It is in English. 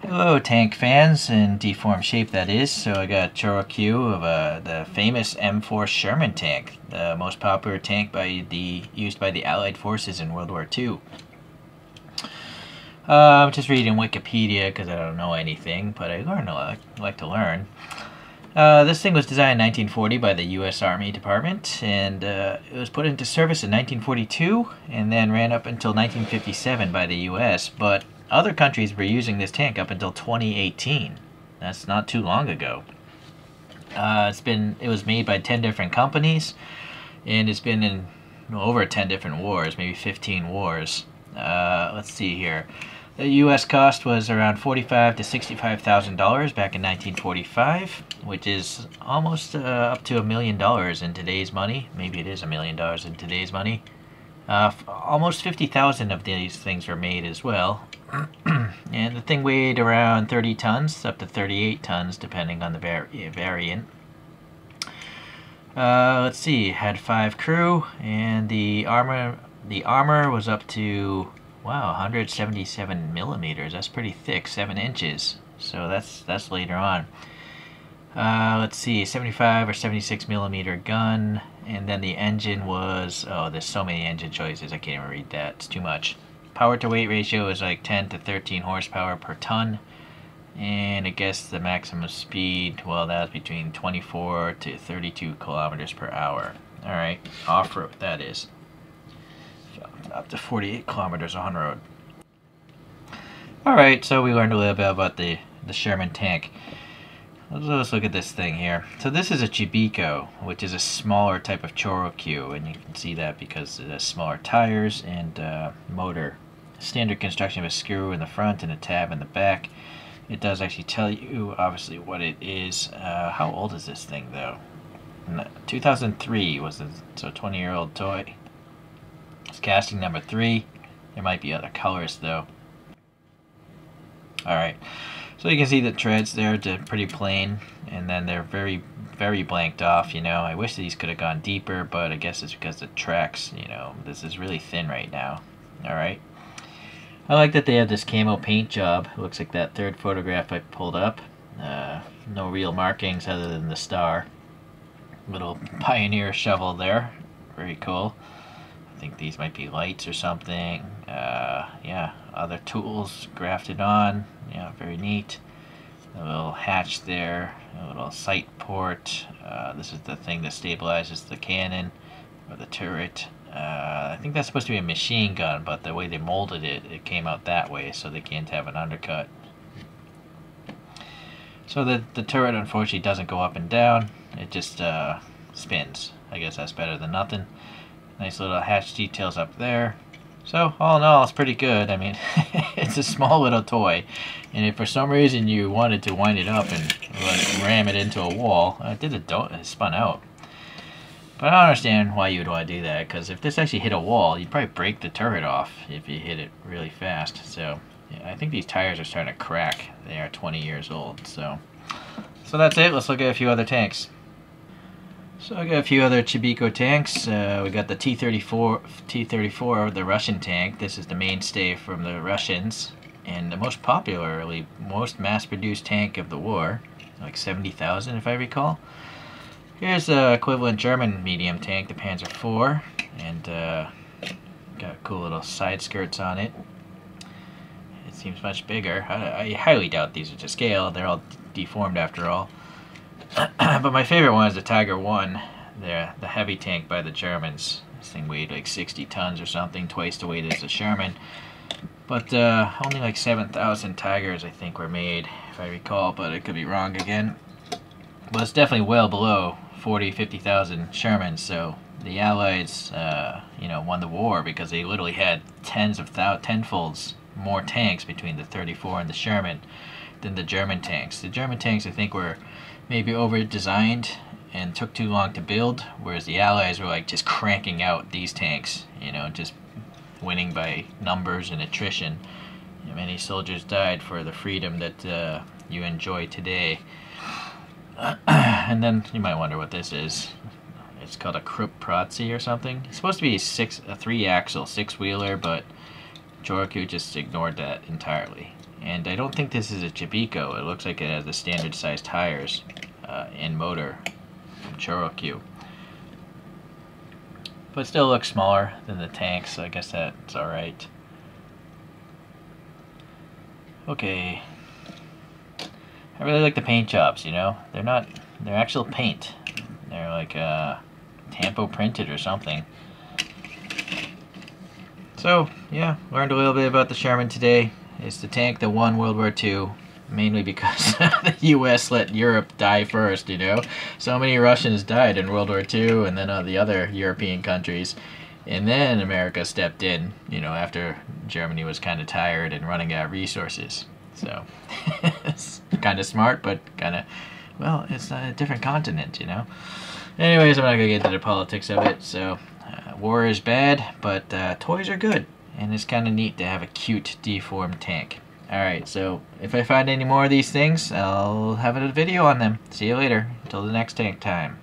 Hello, tank fans in deformed shape, that is. So I got ChoroQ of the famous M4 Sherman tank, the most popular tank used by the Allied forces in World War II. I'm just reading Wikipedia because I don't know anything, but I learn a lot. I like to learn. This thing was designed in 1940 by the U.S. Army Department, and it was put into service in 1942, and then ran up until 1957 by the U.S., but other countries were using this tank up until 2018. That's not too long ago. It was made by 10 different companies, and it's been in over 10 different wars, maybe 15 wars. Let's see here. The U.S. cost was around $45,000 to $65,000 back in 1945, which is almost up to $1 million in today's money. Maybe it is $1 million in today's money. Almost 50,000 of these things were made as well. And the thing weighed around 30 tons, up to 38 tons, depending on the variant. Let's see, had 5 crew, and the armor was up to, wow, 177 millimeters. That's pretty thick, 7 inches. So that's later on. Let's see, 75 or 76 millimeter gun, and then the engine was, oh, there's so many engine choices, I can't even read that, it's too much. Power to weight ratio is like 10 to 13 horsepower per ton, and I guess the maximum speed, well, that was between 24 to 32 kilometers per hour. Alright, off-road, that is. Up to 48 kilometers on-road. Alright, so we learned a little bit about the Sherman tank. Let's look at this thing here. So this is a Chibikko, which is a smaller type of Choro-Q, and you can see that because it has smaller tires and motor. Standard construction of a screw in the front and a tab in the back. It does actually tell you, obviously, what it is. How old is this thing, though? 2003 was it, so 20-year-old toy. It's casting number 3. There might be other colors, though. Alright. So you can see the treads there, they're pretty plain, and then they're very, very blanked off, you know. I wish these could have gone deeper, but I guess it's because the tracks, you know, this is really thin right now. Alright. I like that they have this camo paint job. It looks like that third photograph I pulled up. No real markings other than the star. Little Pioneer shovel there. Very cool. I think these might be lights or something. Yeah, other tools grafted on. Yeah, very neat. A little hatch there, a little sight port. This is the thing that stabilizes the cannon or the turret. I think that's supposed to be a machine gun, but the way they molded it, it came out that way, so they can't have an undercut. So the turret unfortunately doesn't go up and down. It just spins. I guess that's better than nothing. Nice little hatch details up there. So, all in all, it's pretty good. I mean, it's a small little toy. And if for some reason you wanted to wind it up and like, ram it into a wall, it spun out. But I don't understand why you would want to do that, because if this actually hit a wall, you'd probably break the turret off if you hit it really fast. So, yeah, I think these tires are starting to crack. They are 20 years old. So that's it. Let's look at a few other tanks. So I got a few other Chibikko tanks. We got the T-34, the Russian tank. This is the mainstay from the Russians, and the most mass-produced tank of the war, like 70,000 if I recall. Here's the equivalent German medium tank, the Panzer IV, and got cool little side skirts on it. It seems much bigger. I highly doubt these are to scale. They're all deformed after all. But my favorite one is the Tiger 1, the heavy tank by the Germans. This thing weighed like 60 tons or something, twice the weight as the Sherman. But only like 7,000 Tigers, I think, were made, if I recall, but I could be wrong again. But it's definitely well below 50,000 Shermans, so the Allies, you know, won the war because they literally had tenfolds more tanks between the 34 and the Sherman than the German tanks. The German tanks, I think, were maybe over-designed and took too long to build, whereas the Allies were like just cranking out these tanks, you know, just winning by numbers and attrition. And many soldiers died for the freedom that you enjoy today. And then you might wonder what this is. It's called a Krupp Protzi or something. It's supposed to be a 3-axle 6-wheeler, but ChoroQ just ignored that entirely. And I don't think this is a Chibikko. It looks like it has the standard size tires and motor from ChoroQ. But it still looks smaller than the tank, so I guess that's alright. Okay. I really like the paint jobs, you know? They're actual paint. They're like tampo printed or something. So, yeah, learned a little bit about the Sherman today. It's the tank that won World War II, mainly because the U.S. let Europe die first, you know? So many Russians died in World War II, and then the other European countries. And then America stepped in, you know, after Germany was kind of tired and running out of resources. So, it's kind of smart, but kind of, well, it's a different continent, you know? Anyways, I'm not going to get into the politics of it, so... war is bad, but toys are good, and it's kind of neat to have a cute deformed tank. Alright, so if I find any more of these things, I'll have a video on them. See you later. Until the next tank time.